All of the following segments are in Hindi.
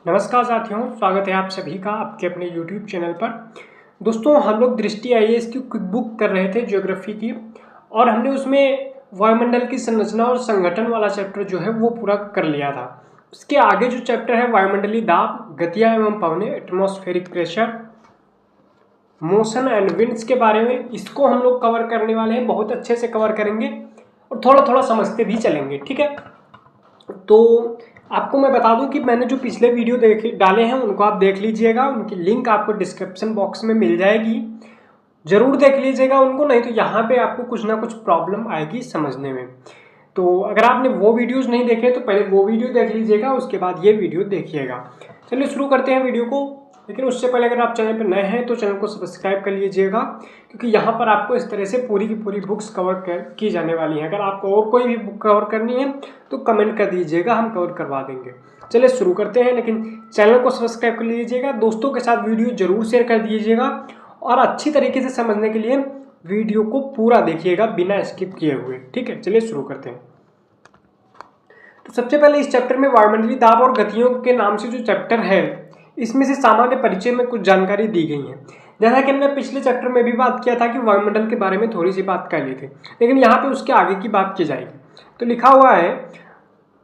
नमस्कार साथियों, स्वागत है आप सभी का आपके अपने YouTube चैनल पर। दोस्तों, हम लोग दृष्टि आईएएस की क्विक बुक कर रहे थे ज्योग्राफी की, और हमने उसमें वायुमंडल की संरचना और संगठन वाला चैप्टर जो है वो पूरा कर लिया था। उसके आगे जो चैप्टर है वायुमंडलीय दाब, गतियाँ एवं पवनें, atmospheric pressure, motion and winds के बारे में, इसको हम लोग कवर करने वाले हैं। बहुत अच्छे से कवर करेंगे और थोड़ा थोड़ा समझते भी चलेंगे, ठीक है। तो आपको मैं बता दूं कि मैंने जो पिछले वीडियो डाले हैं उनको आप देख लीजिएगा। उनकी लिंक आपको डिस्क्रिप्शन बॉक्स में मिल जाएगी, जरूर देख लीजिएगा उनको, नहीं तो यहाँ पे आपको कुछ ना कुछ प्रॉब्लम आएगी समझने में। तो अगर आपने वो वीडियोस नहीं देखे तो पहले वो वीडियो देख लीजिएगा, उसके बाद ये वीडियो देखिएगा। चलिए शुरू करते हैं वीडियो को। लेकिन उससे पहले अगर आप चैनल पर नए हैं तो चैनल को सब्सक्राइब कर लीजिएगा, क्योंकि यहाँ पर आपको इस तरह से पूरी की पूरी बुक्स कवर की जाने वाली हैं। अगर आपको और कोई भी बुक कवर करनी है तो कमेंट कर दीजिएगा, हम कवर करवा देंगे। चलिए शुरू करते हैं, लेकिन चैनल को सब्सक्राइब कर लीजिएगा, दोस्तों के साथ वीडियो जरूर शेयर कर दीजिएगा, और अच्छी तरीके से समझने के लिए वीडियो को पूरा देखिएगा बिना स्किप किए हुए, ठीक है। चलिए शुरू करते हैं। तो सबसे पहले इस चैप्टर में वायुमंडलीय दाब और गतियों के नाम से जो चैप्टर है, इसमें से सामान्य परिचय में कुछ जानकारी दी गई है। जैसा कि हमने पिछले चैप्टर में भी बात किया था कि वायुमंडल के बारे में थोड़ी सी बात कर ली थी, लेकिन यहाँ पे उसके आगे की बात की जाएगी। तो लिखा हुआ है,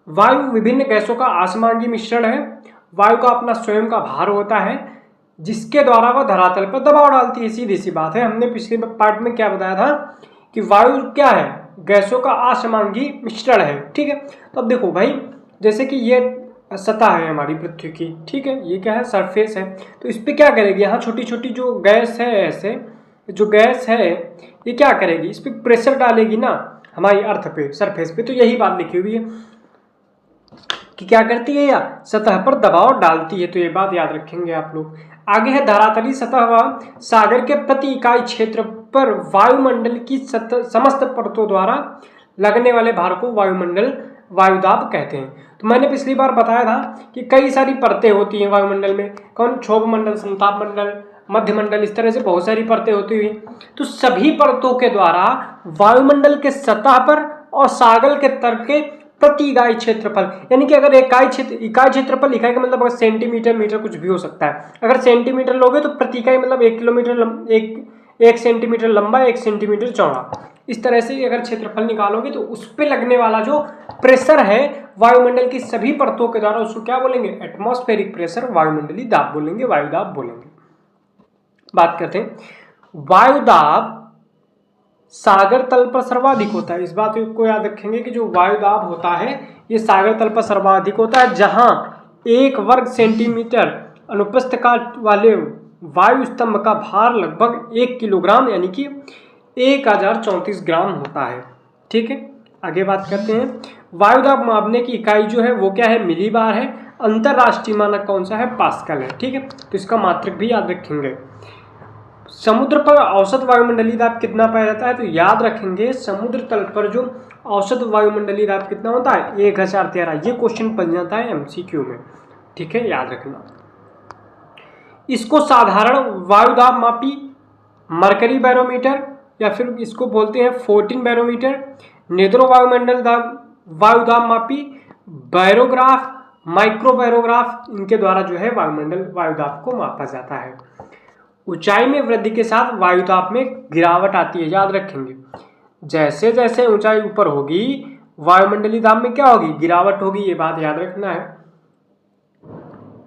वायु विभिन्न गैसों का आसमांगी मिश्रण है। वायु का अपना स्वयं का भार होता है, जिसके द्वारा वह धरातल पर दबाव डालती है। सीधी सी बात है, हमने पिछले पार्ट में क्या बताया था कि वायु क्या है, गैसों का असमांगी मिश्रण है, ठीक है। तो अब देखो भाई, जैसे कि ये सतह है हमारी पृथ्वी की, ठीक है, ये क्या है, सरफेस है। तो इस पर क्या करेगी, यहाँ छोटी छोटी जो गैस है, ऐसे जो गैस है ये क्या करेगी, इस पर प्रेशर डालेगी ना हमारी अर्थ पे, सरफेस पे। तो यही बात लिखी हुई है कि क्या करती है, या सतह पर दबाव डालती है। तो ये बात याद रखेंगे आप लोग। आगे है, धरातलीय सतह व सागर के प्रति इकाई क्षेत्र पर वायुमंडल की समस्त परतों द्वारा लगने वाले भार को वायुमंडल वायुदाब कहते हैं। तो मैंने पिछली बार बताया था कि कई सारी परतें होती हैं वायुमंडल में। कौन, क्षोभ मंडल, समताप मंडल, मध्य मंडल, इस तरह से बहुत सारी परतें होती हुई। तो सभी परतों के द्वारा वायुमंडल के सतह पर और सागर के तल के प्रति इकाई क्षेत्रफल, यानी कि अगर इकाई क्षेत्रफल लिखा है का मतलब अगर सेंटीमीटर, मीटर कुछ भी हो सकता है। अगर सेंटीमीटर लोगे तो प्रति इकाई मतलब 1 किलोमीटर, एक सेंटीमीटर लंबा, 1 सेंटीमीटर चौड़ा। इस तरह से अगर क्षेत्रफल निकालोगे तो उस पर लगने वाला जो प्रेशर है वायुमंडल की सभी परतों के द्वारा, उसको क्या बोलेंगे, एटमॉस्फेरिक प्रेशर, वायुमंडलीय दाब बोलेंगे, वायुदाब बोलेंगे। बात करते हैं, वायुदाब सागर तल पर सर्वाधिक होता है। इस बात को याद रखेंगे कि जो वायुदाब होता है ये सागर तल पर सर्वाधिक होता है, जहां 1 वर्ग सेंटीमीटर अनुप्रस्थ काट वाले वायु स्तंभ का भार लगभग 1 किलोग्राम यानी कि 1034 ग्राम होता है, ठीक है। आगे बात करते हैं, वायुदाब मापने की इकाई जो है वो क्या है, मिलीबार है। अंतरराष्ट्रीय मानक कौन सा है, पास्कल है, ठीक है। तो इसका मात्रक भी याद रखेंगे। समुद्र पर औसत वायुमंडलीय दाब कितना पाया जाता है, तो याद रखेंगे समुद्र तल पर जो औसत वायुमंडलीय दाब कितना होता है, 1013। ये क्वेश्चन बन जाता है एमसीक्यू में, ठीक है, याद रखना। इसको साधारण वायुदाब मापी मरकरी बैरोमीटर, या फिर इसको बोलते हैं 14 बैरोमीटर, नेत्रो वायुमंडल वायुदाब मापी, बैरोग्राफ, माइक्रो बैरोग्राफ, इनके द्वारा जो है वायुमंडल वायुदाब को मापा जाता है। ऊंचाई में वृद्धि के साथ वायुदाब में गिरावट आती है, याद रखेंगे। जैसे जैसे ऊंचाई ऊपर होगी वायुमंडलीय दाब में क्या होगी, गिरावट होगी, ये बात याद रखना है।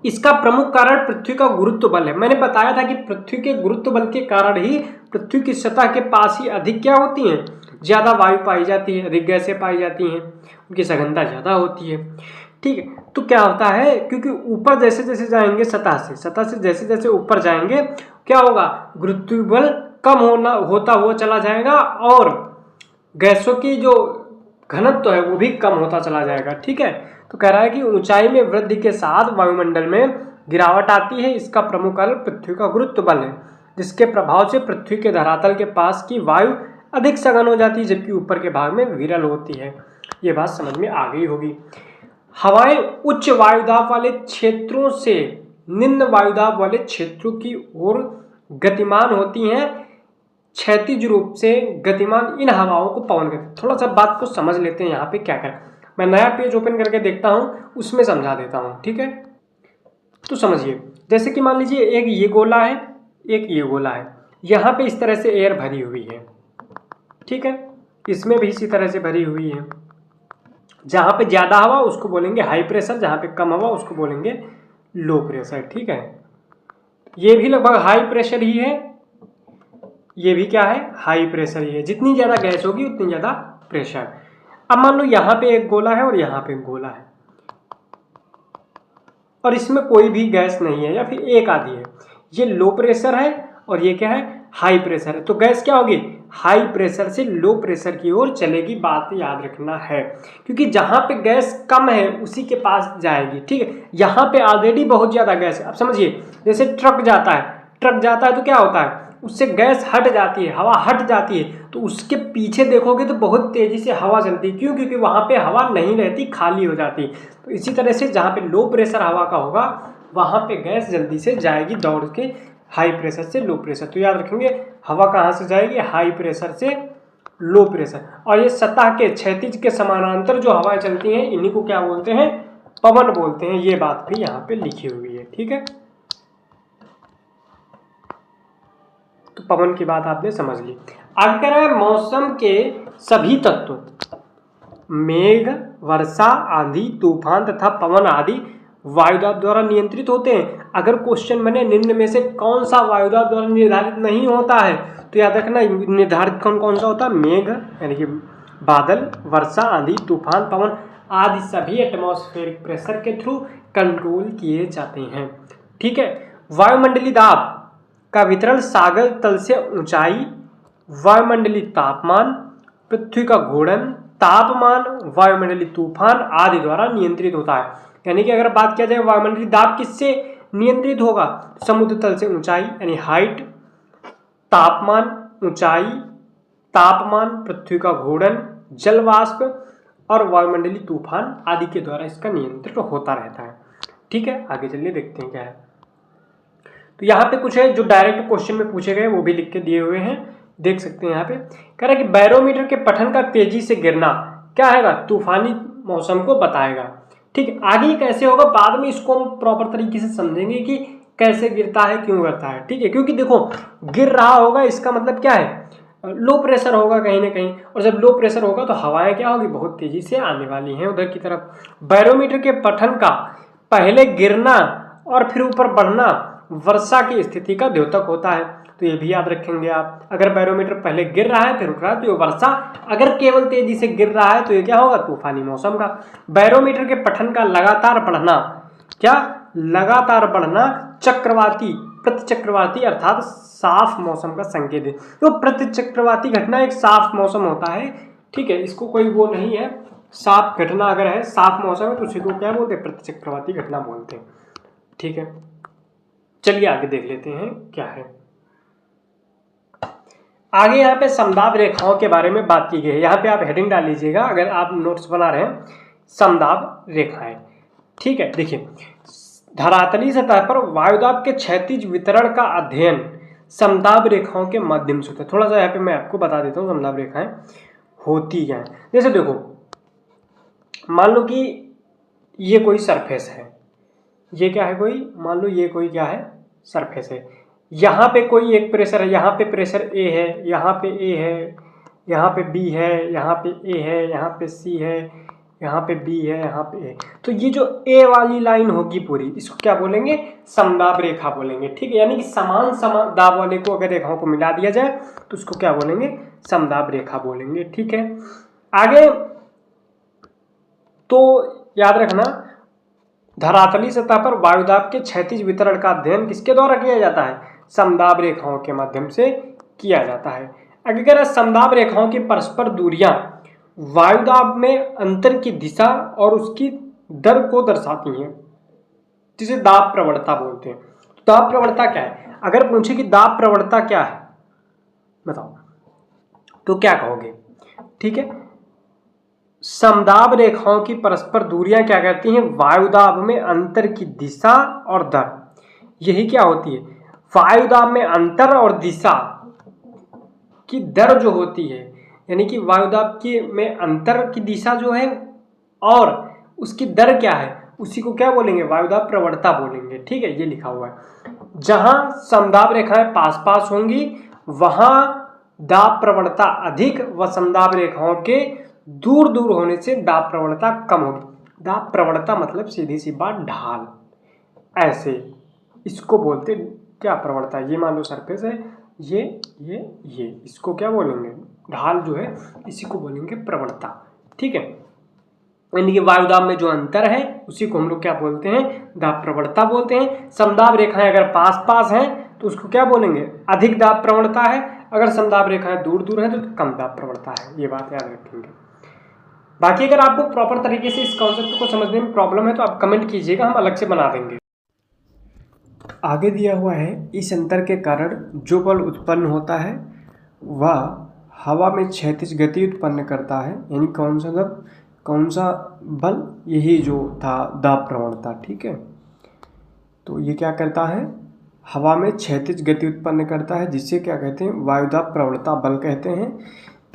इसका प्रमुख कारण पृथ्वी का गुरुत्व बल है। मैंने बताया था कि पृथ्वी के गुरुत्व बल के कारण ही पृथ्वी की सतह के पास ही अधिक क्या होती है, ज्यादा वायु पाई जाती है, अधिक गैसें पाई जाती हैं, उनकी सघनता ज्यादा होती है, ठीक है। तो क्या होता है, क्योंकि ऊपर जैसे जैसे जाएंगे सतह से जैसे जैसे ऊपर जाएंगे क्या होगा, गुरुत्व बल कम होता हुआ चला जाएगा, और गैसों की जो घनत्व है वो भी कम होता चला जाएगा, ठीक है। तो कह रहा है कि ऊंचाई में वृद्धि के साथ वायुमंडल में गिरावट आती है। इसका प्रमुख कारण पृथ्वी का गुरुत्व बल है, जिसके प्रभाव से पृथ्वी के धरातल के पास की वायु अधिक सघन हो जाती है, जबकि ऊपर के भाग में विरल होती है। ये बात समझ में आ गई होगी। हवाएं उच्च वायुदाब वाले क्षेत्रों से निम्न वायुदाब वाले क्षेत्रों की ओर गतिमान होती हैं। क्षैतिज रूप से गतिमान इन हवाओं को पवन कहते हैं। थोड़ा सा बात को समझ लेते हैं, यहाँ पे क्या करें। मैं नया पेज ओपन करके देखता हूँ, उसमें समझा देता हूँ, ठीक है। तो समझिए, जैसे कि मान लीजिए एक ये गोला है, एक ये गोला है, यहाँ पे इस तरह से एयर भरी हुई है, ठीक है, इसमें भी इसी तरह से भरी हुई है। जहाँ पे ज़्यादा हवा उसको बोलेंगे हाई प्रेशर, जहाँ पे कम हवा उसको बोलेंगे लो प्रेशर, ठीक है। ये भी लगभग हाई प्रेशर ही है, ये भी क्या है, हाई प्रेशर ही है। जितनी ज़्यादा गैस होगी उतनी ज़्यादा प्रेशर। अब मान लो यहाँ पे एक गोला है और यहाँ पे एक गोला है, और इसमें कोई भी गैस नहीं है या फिर एक आधी है। ये लो प्रेशर है और ये क्या है, हाई प्रेशर है। तो गैस क्या होगी, हाई प्रेशर से लो प्रेशर की ओर चलेगी, बात याद रखना है, क्योंकि जहाँ पे गैस कम है उसी के पास जाएगी, ठीक है। यहाँ पे ऑलरेडी बहुत ज़्यादा गैस है। अब समझिए, जैसे ट्रक जाता है तो क्या होता है, उससे गैस हट जाती है, हवा हट जाती है, तो उसके पीछे देखोगे तो बहुत तेज़ी से हवा चलती है। क्यों? क्योंकि वहाँ पे हवा नहीं रहती, खाली हो जाती। तो इसी तरह से जहाँ पे लो प्रेशर हवा का होगा वहाँ पे गैस जल्दी से जाएगी दौड़ के, हाई प्रेशर से लो प्रेशर। तो याद रखेंगे, हवा कहाँ से जाएगी, हाई प्रेशर से लो प्रेशर। और ये सतह के क्षैतिज के समानांतर जो हवाएं चलती हैं, इन्हीं को क्या बोलते हैं, पवन बोलते हैं। ये बात भी यहाँ पे लिखी हुई है, ठीक है। तो पवन की बात आपने समझ ली। आगे कह रहा है मौसम के सभी तत्व, मेघ, वर्षा, आंधी, तूफान तथा पवन आदि वायुदाब द्वारा नियंत्रित होते हैं। अगर क्वेश्चन बने निम्न में से कौन सा वायुदाब द्वारा निर्धारित नहीं होता है, तो याद रखना निर्धारित कौन कौन सा होता है, मेघ यानी कि बादल, वर्षा, आंधी, तूफान, पवन आदि सभी एटमॉस्फेरिक प्रेशर के थ्रू कंट्रोल किए जाते हैं, ठीक है। वायुमंडलीय दाब का वितरण सागर तल से ऊंचाई, वायुमंडलीय तापमान, पृथ्वी का घूर्णन, तापमान, वायुमंडलीय तूफान आदि द्वारा नियंत्रित होता है। यानी कि अगर बात किया जाए वायुमंडलीय दाब किससे नियंत्रित होगा, समुद्र तल से ऊंचाई यानी हाइट, तापमान, ऊंचाई, तापमान, पृथ्वी का घूर्णन, जल वाष्प और वायुमंडलीय तूफान आदि के द्वारा इसका नियंत्रण होता रहता है, ठीक है। आगे चलिए देखते हैं क्या है। तो यहाँ पे कुछ है जो डायरेक्ट क्वेश्चन में पूछे गए, वो भी लिख के दिए हुए हैं, देख सकते हैं। यहाँ पे कह रहा है कि बैरोमीटर के पठन का तेजी से गिरना क्या है, तूफानी मौसम को बताएगा, ठीक है। आगे कैसे होगा बाद में इसको हम प्रॉपर तरीके से समझेंगे कि कैसे गिरता है, क्यों गिरता है, ठीक है। क्योंकि देखो गिर रहा होगा इसका मतलब क्या है, लो प्रेशर होगा कहीं ना कहीं, और जब लो प्रेशर होगा तो हवाएं क्या होगी, बहुत तेजी से आने वाली हैं उधर की तरफ। बैरोमीटर के पठन का पहले गिरना और फिर ऊपर बढ़ना वर्षा की स्थिति का द्योतक होता है। तो ये भी याद रखेंगे आप, अगर बैरोमीटर पहले गिर रहा है फिर उठ रहा है तो ये वर्षा, अगर केवल तेजी से गिर रहा है तो ये क्या होगा, तूफानी मौसम का। बैरोमीटर के पठन का लगातार बढ़ना, क्या लगातार बढ़ना चक्रवाती, प्रतिचक्रवाती अर्थात साफ मौसम का संकेत है। तो प्रतिचक्रवाती घटना एक साफ मौसम होता है, ठीक है, इसको कोई वो नहीं है, साफ घटना अगर है, साफ मौसम है तो उसी को क्या बोलते हैं, प्रतिचक्रवाती घटना बोलते हैं, ठीक है। चलिए आगे देख लेते हैं क्या है। आगे यहाँ पे समदाब रेखाओं के बारे में बात की गई है। यहाँ पे आप हेडिंग डाल लीजिएगा अगर आप नोट्स बना रहे हैं, समदाब रेखाएं, ठीक है। देखिए, धरातलीय सतह पर वायुदाब के क्षैतिज वितरण का अध्ययन समदाब रेखाओं के माध्यम से होता है। थोड़ा सा यहाँ पे मैं आपको बता देता हूँ समदाब रेखाएं होती क्या है। जैसे देखो, मान लो कि ये कोई सरफेस है, ये क्या है कोई, मान लो ये कोई क्या है, सरफेस है। यहाँ पे कोई एक प्रेशर है, यहाँ पे प्रेशर ए है, यहाँ पे ए है, यहाँ पे बी है, यहाँ पे ए है, यहाँ पे सी है, यहाँ पे बी है, यहाँ पे ए। तो ये जो ए वाली लाइन होगी पूरी, इसको क्या बोलेंगे, समदाब रेखा बोलेंगे, ठीक है। यानी कि समान दाब वाले को अगर रेखाओं को मिला दिया जाए तो उसको क्या बोलेंगे, समदाब रेखा बोलेंगे, ठीक है। आगे तो याद रखना, धरातलीय सतह पर वायुदाब के क्षैतिज वितरण का अध्ययन किसके द्वारा किया जाता है, समदाब रेखाओं के माध्यम से किया जाता है। आगे कह रहा है समदाब रेखाओं की परस्पर दूरियां वायुदाब में अंतर की दिशा और उसकी दर को दर्शाती हैं, जिसे दाब प्रवणता बोलते हैं। दाब प्रवणता क्या है, अगर पूछे कि दाब प्रवणता क्या है बताओ तो क्या कहोगे, ठीक है। समदाब रेखाओं की परस्पर दूरियां क्या करती हैं, वायुदाब में अंतर की दिशा और दर, यही क्या होती है, वायुदाब में अंतर और दिशा की दर जो होती है, यानी कि वायुदाब की में अंतर की दिशा जो है और उसकी दर क्या है, उसी को क्या बोलेंगे, वायुदाब प्रवणता बोलेंगे। ठीक है, ये लिखा हुआ है। जहां समदाब रेखाएं पास पास होंगी वहां दाब प्रवणता अधिक व समदाब रेखाओं के दूर दूर होने से दाब प्रवणता कम होगी। दाब प्रवणता मतलब सीधी सी बात ढाल, ऐसे इसको बोलते क्या, प्रवणता। ये मान लो सरफेस है, ये इसको क्या बोलेंगे, ढाल जो है इसी को बोलेंगे प्रवणता। ठीक है, यानी कि वायुदाब में जो अंतर है उसी को हम लोग क्या बोलते हैं, दाब प्रवणता बोलते हैं। समदाब रेखाएं अगर पास पास हैं तो उसको क्या बोलेंगे, अधिक दाब प्रवणता है। अगर समदाब रेखाएं दूर दूर हैं तो कम दाब प्रवणता है। ये बात याद रखेंगे। बाकी अगर आपको प्रॉपर तरीके से इस कॉन्सेप्ट को समझने में प्रॉब्लम है तो आप कमेंट कीजिएगा, हम अलग से बना देंगे। आगे दिया हुआ है, इस अंतर के कारण जो बल उत्पन्न होता है वह हवा में क्षैतिज गति उत्पन्न करता है। यानी कौन सा बल, यही जो था दाब प्रवणता। ठीक है, तो ये क्या करता है, हवा में क्षैतिज गति उत्पन्न करता है, जिससे क्या कहते हैं, वायुदाब प्रवणता बल कहते हैं।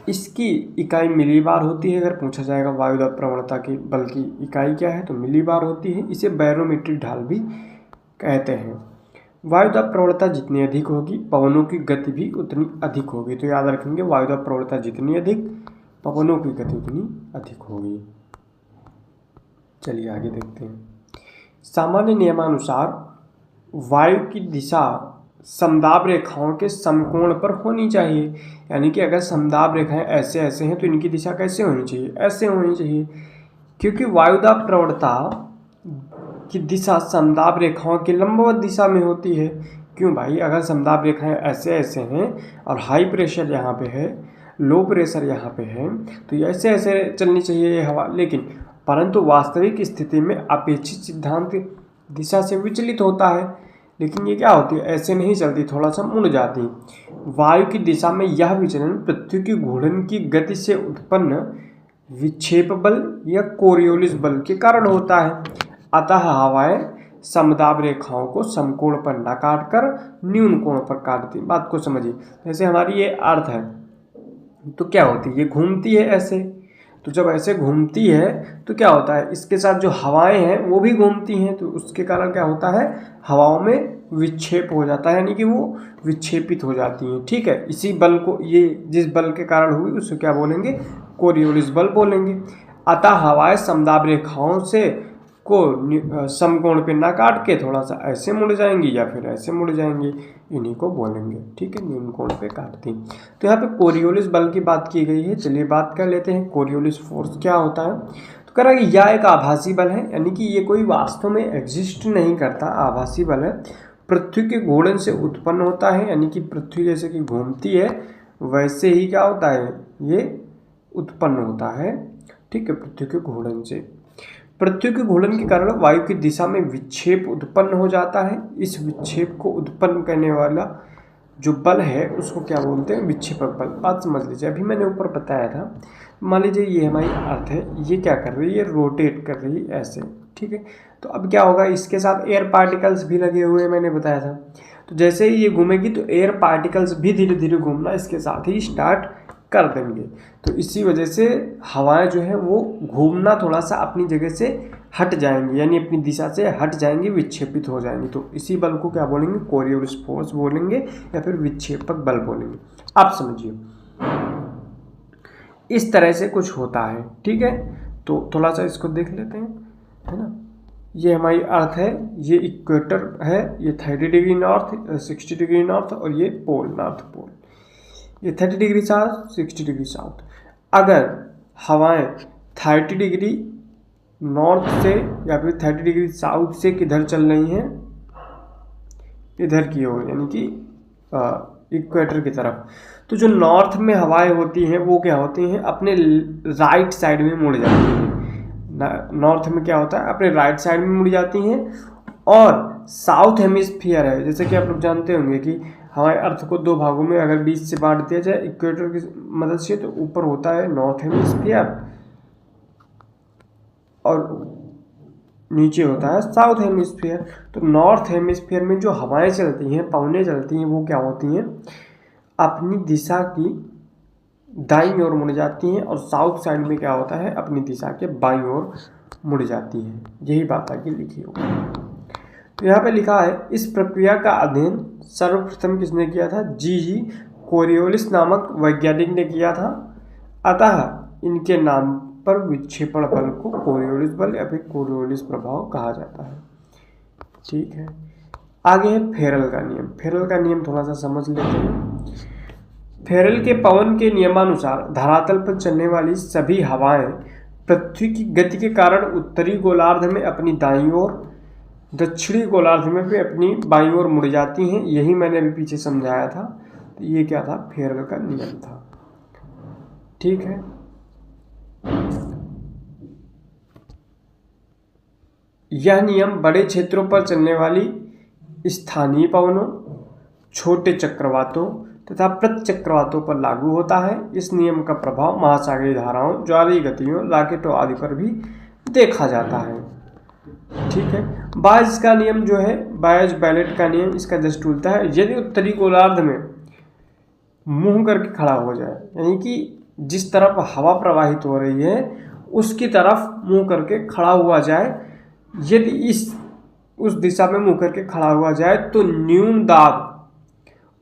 इसकी इकाई मिलीबार होती है। अगर पूछा जाएगा वायुदाब प्रवणता की बल की इकाई क्या है तो मिलीबार होती है। इसे बैरोमीट्रिक ढाल भी कहते हैं। वायुदाब प्रवणता जितनी अधिक होगी पवनों की गति भी उतनी अधिक होगी। तो याद रखेंगे, वायुदाब प्रवणता जितनी अधिक पवनों की गति उतनी अधिक होगी। चलिए आगे देखते हैं। सामान्य नियमानुसार वायु की दिशा समदाब रेखाओं के समकोण पर होनी चाहिए। यानी कि अगर समदाब रेखाएं ऐसे ऐसे हैं तो इनकी दिशा कैसे होनी चाहिए, ऐसे होनी चाहिए, क्योंकि वायुदाब प्रवणता की दिशा समदाब रेखाओं की लंबवत दिशा में होती है। क्यों भाई, अगर समदाब रेखाएं ऐसे ऐसे हैं और हाई प्रेशर यहाँ पे है, लो प्रेशर यहाँ पे है, तो ये ऐसे ऐसे चलनी चाहिए ये हवा। लेकिन परंतु वास्तविक स्थिति में अपेक्षित सिद्धांत दिशा से विचलित होता है। लेकिन ये क्या होती है, ऐसे नहीं चलती, थोड़ा सा मुड़ जाती। वायु की दिशा में यह विचलन पृथ्वी की घूर्णन की गति से उत्पन्न विक्षेप बल या कोरियोलिस बल के कारण होता है। अतः हवाएं समदाब रेखाओं को समकोण पर न काट कर न्यून कोण पर काटती। बात को समझिए, जैसे हमारी ये अर्थ है तो क्या होती है, ये घूमती है ऐसे। तो जब ऐसे घूमती है तो क्या होता है, इसके साथ जो हवाएं हैं वो भी घूमती हैं, तो उसके कारण क्या होता है, हवाओं में विक्षेप हो जाता है, यानी कि वो विक्षेपित हो जाती हैं। ठीक है, इसी बल को, ये जिस बल के कारण हुई उसको क्या बोलेंगे, कोरियोलिस बल बोलेंगे। अतः हवाएं समदाब रेखाओं से को समकोण पे ना काट के थोड़ा सा ऐसे मुड़ जाएंगी या फिर ऐसे मुड़ जाएंगी, इन्हीं को बोलेंगे। ठीक है, न्यून कोण पे काटती। तो यहाँ पे कोरियोलिस बल की बात की गई है। चलिए बात कर लेते हैं कोरियोलिस फोर्स क्या होता है। तो कह रहा है कि यह एक आभासी बल है, यानी कि ये कोई वास्तव में एग्जिस्ट नहीं करता, आभासी बल है। पृथ्वी के घूर्णन से उत्पन्न होता है, यानी कि पृथ्वी जैसे कि घूमती है वैसे ही क्या होता है, ये उत्पन्न होता है। ठीक है, पृथ्वी के घूर्णन से। पृथ्वी के घूर्णन के कारण वायु की दिशा में विक्षेप उत्पन्न हो जाता है। इस विक्षेप को उत्पन्न करने वाला जो बल है उसको क्या बोलते हैं, विक्षेपक बल। बात समझ लीजिए, अभी मैंने ऊपर बताया था, मान लीजिए ये हमारी अर्थ है, ये क्या कर रही है, ये रोटेट कर रही है ऐसे। ठीक है, तो अब क्या होगा, इसके साथ एयर पार्टिकल्स भी लगे हुए हैं, मैंने बताया था। तो जैसे ही ये घूमेगी तो एयर पार्टिकल्स भी धीरे धीरे घूमना इसके साथ ही स्टार्ट कर देंगे। तो इसी वजह से हवाएं जो है वो घूमना थोड़ा सा अपनी जगह से हट जाएंगी, यानी अपनी दिशा से हट जाएंगी, विक्षेपित हो जाएंगी। तो इसी बल को क्या बोलेंगे, कोरियोलिस फोर्स बोलेंगे या फिर विक्षेपक बल बोलेंगे। आप समझिए, इस तरह से कुछ होता है। ठीक है, तो थोड़ा सा इसको देख लेते हैं, है ना। ये हमारी अर्थ है, ये इक्वेटर है, ये 30 डिग्री नॉर्थ, 60 डिग्री नॉर्थ, और ये पोल, नॉर्थ पोल। ये 30 डिग्री साउथ, 60 डिग्री साउथ। अगर हवाएं 30 डिग्री नॉर्थ से या फिर 30 डिग्री साउथ से किधर चल रही हैं, इधर की ओर, यानी कि इक्वेटर की तरफ, तो जो नॉर्थ में हवाएं होती हैं वो क्या होती हैं, अपने राइट साइड में मुड़ जाती हैं। नॉर्थ में क्या होता है, अपने राइट साइड में मुड़ जाती हैं। और साउथ हेमिस्फीयर है, जैसे कि आप लोग जानते होंगे कि हमारे अर्थ को दो भागों में अगर बीच से बांट दिया जाए इक्वेटर की मदद से, तो ऊपर होता है नॉर्थ हेमिस्फीयर और नीचे होता है साउथ हेमिस्फीयर। तो नॉर्थ हेमिस्फीयर में जो हवाएं चलती हैं, पवनें चलती हैं, वो क्या होती हैं, अपनी दिशा की दाईं ओर मुड़ जाती हैं, और साउथ साइड में क्या होता है, अपनी दिशा के बाईं ओर मुड़ जाती है। यही बात आगे लिखी होगी। तो यहाँ पे लिखा है इस प्रक्रिया का अध्ययन सर्वप्रथम किसने किया था? जी कोरियोलिस नामक वैज्ञानिक ने किया था। अतः इनके नाम पर विक्षेपण बल को कोरियोलिस बल या फिर कोरियोलिस प्रभाव कहा जाता है। ठीक है, आगे है फेरल का नियम। फेरल का नियम थोड़ा सा समझ लेते हैं। फेरल के पवन के नियमानुसार धरातल पर चलने वाली सभी हवाएं पृथ्वी की गति के कारण उत्तरी गोलार्ध में अपनी दाईं ओर, दक्षिणी गोलार्ध में भी अपनी बाईं ओर मुड़ जाती हैं। यही मैंने अभी पीछे समझाया था। तो ये क्या था? फेरल का नियम था। ठीक है, यह नियम बड़े क्षेत्रों पर चलने वाली स्थानीय पवनों, छोटे चक्रवातों तथा प्रतिचक्रवातों पर लागू होता है। इस नियम का प्रभाव महासागरीय धाराओं, ज्वारीय गतियों, रॉकेटों आदि पर भी देखा जाता है। ठीक है, बायज का नियम जो है, बायज बैलेट का नियम, इसका जस्ट उल्टा है। यदि उत्तरी गोलार्ध में मुंह करके खड़ा हो जाए, यानी कि जिस तरफ हवा प्रवाहित हो रही है उसकी तरफ मुंह करके खड़ा हुआ जाए, यदि उस दिशा में मुंह करके खड़ा हुआ जाए तो न्यून दाब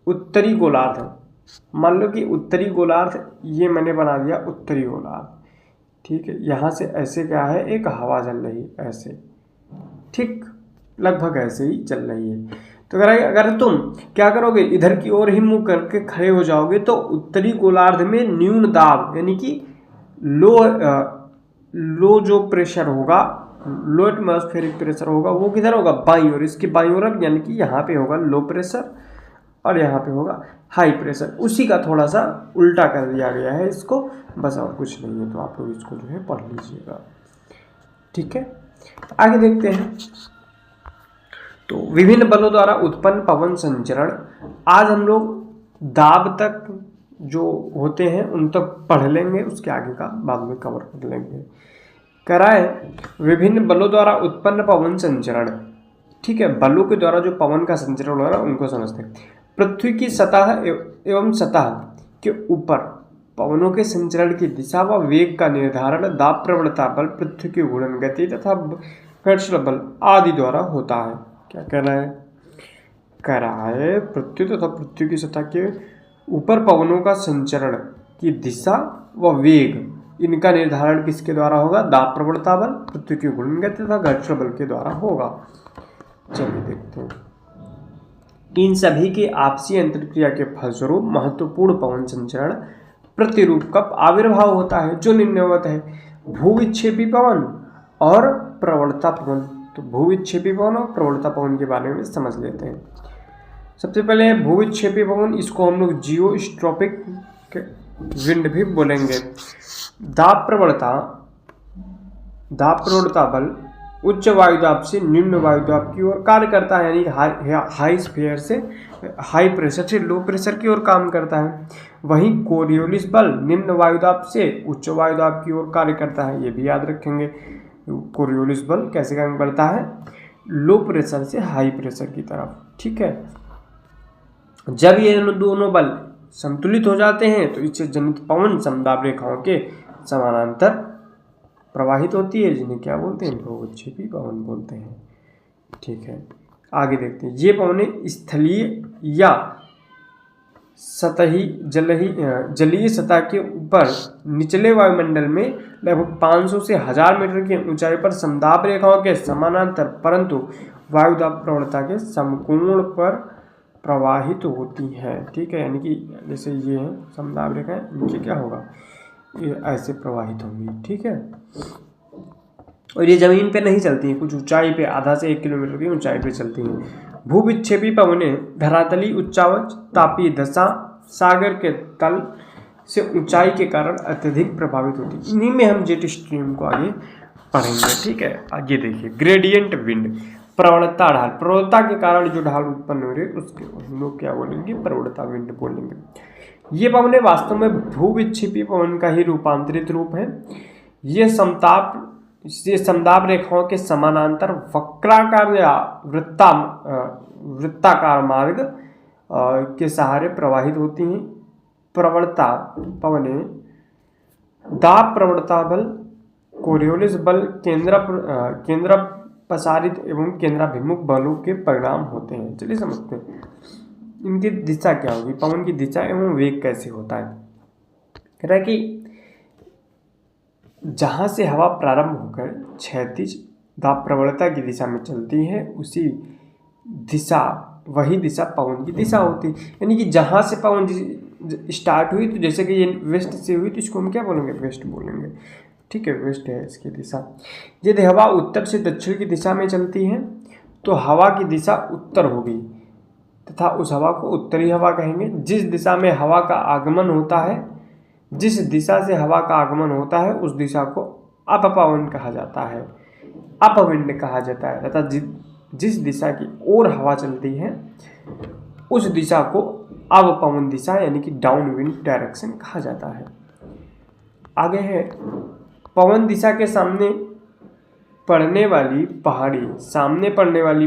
उत्तरी गोलार्ध, मान लो कि उत्तरी गोलार्ध ये मैंने बना दिया उत्तरी गोलार्ध। ठीक है, यहाँ से ऐसे क्या है, एक हवा चल रही है ऐसे, ठीक लगभग ऐसे ही चल रही है। तो अगर तुम क्या करोगे, इधर की ओर ही मुंह करके खड़े हो जाओगे तो उत्तरी गोलार्ध में न्यून दाब यानी कि लो जो प्रेशर होगा, लो एटमॉस्फेरिक प्रेशर होगा, वो किधर होगा? बाईं ओर। इसकी बाईं ओर यानी कि यहाँ पे होगा लो प्रेशर और यहाँ पे होगा हाई प्रेशर। उसी का थोड़ा सा उल्टा कर दिया गया है इसको, बस और कुछ नहीं है। तो आप लोग इसको जो है पढ़ लीजिएगा। ठीक है, आगे देखते हैं। तो विभिन्न बलों द्वारा उत्पन्न पवन संचरण, आज हम लोग दाब तक जो होते हैं उन तक पढ़ लेंगे, उसके आगे का बाद में कवर कर लेंगे। कराए विभिन्न बलों द्वारा उत्पन्न पवन संचरण। ठीक है, बलों के द्वारा जो पवन का संचरण हो रहा है उनको समझते हैं। पृथ्वी की सतह एवं सतह के ऊपर पवनों के संचरण की दिशा व वेग का निर्धारण दाब प्रवणता बल, पृथ्वी की घूर्णन गति तथा घर्षण बल आदि द्वारा होता है। क्या कहना है? कह रहा है पृथ्वी तथा पृथ्वी की सतह के ऊपर पवनों का संचरण की दिशा व वेग, इनका निर्धारण किसके द्वारा होगा? दाब प्रवणता बल, पृथ्वी की घूर्णन गति तथा घर्षण बल के द्वारा होगा। चलिए देखते हैं। इन सभी की आपसी अंतरक्रिया के फलस्वरूप महत्वपूर्ण पवन संचरण प्रतिरूप का आविर्भाव होता है, जो निम्नवत है: भूविक्षेपी पवन और प्रवणता पवन। तो भूविक्षेपी पवन और प्रवणता पवन के बारे में समझ लेते हैं। सबसे पहले भूविक्षेपी पवन, इसको हम लोग जियोस्ट्रोपिक विंड भी बोलेंगे। दाब प्रवणता बल उच्च वायुदाब से निम्न वायुदाब की ओर कार्य करता है, यानी हाई स्फीयर से हाई प्रेशर से लो प्रेशर की ओर काम करता है। वहीं कोरियोलिस बल निम्न वायुदाब से उच्च वायुदाब की ओर कार्य करता है। ये भी याद रखेंगे, कोरियोलिस बल कैसे काम करता है? लो प्रेशर से हाई प्रेशर की तरफ। ठीक है, जब ये दोनों बल संतुलित हो जाते हैं तो इससे जनित पवन समदाब रेखाओं के समानांतर प्रवाहित होती है, जिन्हें क्या बोलते हैं? भूविक्षेपी पवन बोलते हैं। ठीक है, आगे देखते हैं। ये पवनें स्थलीय या जलीय सतह के ऊपर निचले वायुमंडल में लगभग 500 से 1000 मीटर की ऊंचाई पर समदाब रेखाओं के समानांतर परंतु वायुदाब प्रवणता के समकोण पर प्रवाहित होती है। ठीक है, यानी कि जैसे ये है समदाब रेखाएं, नीचे क्या होगा? ये ऐसे प्रवाहित होंगी। ठीक है, और ये जमीन पे नहीं चलती हैं, कुछ ऊंचाई पे, आधा से 1 किलोमीटर की ऊंचाई पे चलती हैं। भूविक्षेपी पवनें धरातली उच्चावच, तापीय दशा, सागर के तल से ऊंचाई के कारण अत्यधिक प्रभावित होती है। इन्हीं में हम जेट स्ट्रीम को आगे पढ़ेंगे। ठीक है, आगे देखिए। ग्रेडियंट विंड, प्रवणता ढाल, प्रवणता के कारण जो ढाल उत्पन्न हो रही है उसके हम लोग क्या बोलेंगे? प्रवणता विंड बोलेंगे। ये पवनें वास्तव में भूविक्षेपी पवन का ही रूपांतरित रूप है। ये समदाब रेखाओं के समानांतर वक्राकार या वृत्ताकार मार्ग के सहारे प्रवाहित होती हैं। प्रवणता पवनें दाब प्रवणता बल कोरियोलिस बल केंद्र प्रसारित एवं केंद्राभिमुख बलों के परिणाम होते हैं। चलिए समझते हैं इनकी दिशा क्या होगी, पवन की दिशा एवं वेग कैसे होता है। कह रहा है कि जहाँ से हवा प्रारंभ होकर क्षैतिज दाब प्रवणता की दिशा में चलती है वही दिशा पवन की दिशा होती है। यानी कि जहाँ से पवन स्टार्ट हुई, तो जैसे कि ये वेस्ट से हुई तो इसको हम क्या बोलेंगे, वेस्ट बोलेंगे। ठीक है, वेस्ट है इसकी दिशा। यदि हवा उत्तर से दक्षिण की दिशा में चलती है तो हवा की दिशा उत्तर होगी तथा उस हवा को उत्तरी हवा कहेंगे। जिस दिशा से हवा का आगमन होता है उस दिशा को अपपवन कहा जाता है, अपविंड कहा जाता है तथा जिस दिशा की ओर हवा चलती है उस दिशा को अवपवन दिशा यानी कि डाउन विंड डायरेक्शन कहा जाता है। आगे है पवन दिशा के सामने पड़ने वाली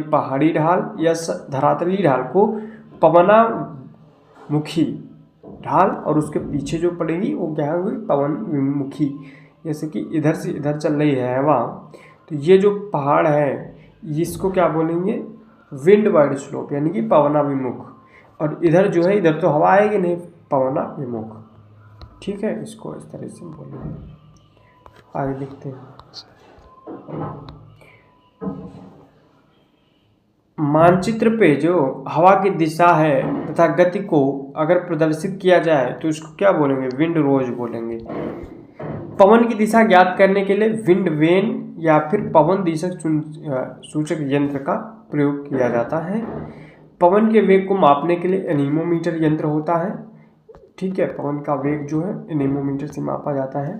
पहाड़ी ढाल या धरातली ढाल को पवनामुखी ढाल और उसके पीछे जो पड़ेगी वो क्या होगी, पवन विमुखी। जैसे कि इधर से इधर चल रही है हवा, तो ये जो पहाड़ है इसको क्या बोलेंगे, विंड वाइड स्लोप यानी कि पवनाभिमुख। और इधर जो है, इधर तो हवा आएगी नहीं, पवनाभिमुख। ठीक है, इसको इस तरह से बोलेंगे। आगे लिखते हैं, मानचित्र पे जो हवा की दिशा है तथा गति को अगर प्रदर्शित किया जाए तो इसको क्या बोलेंगे, विंड रोज बोलेंगे। पवन की दिशा ज्ञात करने के लिए विंड वेन या फिर पवन दिशा सूचक यंत्र का प्रयोग किया जाता है। पवन के वेग को मापने के लिए एनीमोमीटर यंत्र होता है। ठीक है, पवन का वेग जो है एनीमोमीटर से मापा जाता है।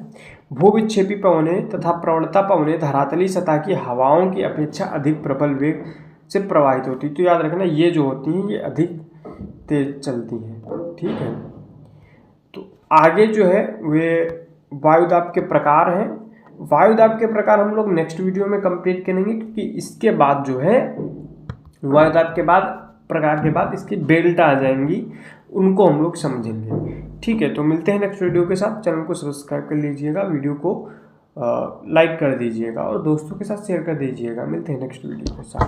भूविक्षेपी पवनें तथा प्रवणता पवनें धरातली सतह की हवाओं की अपेक्षा अधिक प्रबल वेग से प्रवाहित होती है। तो याद रखना, ये जो होती हैं ये अधिक तेज चलती हैं। ठीक है, तो आगे जो है वे वायुदाब के प्रकार हैं। वायुदाब के प्रकार हम लोग नेक्स्ट वीडियो में कंप्लीट करेंगे, क्योंकि इसके बाद जो है वायुदाब के प्रकार के बाद इसकी बेल्ट आ जाएंगी, उनको हम लोग समझेंगे। ठीक है, तो मिलते हैं नेक्स्ट वीडियो के साथ। चैनल को सब्सक्राइब कर लीजिएगा, वीडियो को लाइक कर दीजिएगा और दोस्तों के साथ शेयर कर दीजिएगा। मिलते हैं नेक्स्ट वीडियो के साथ।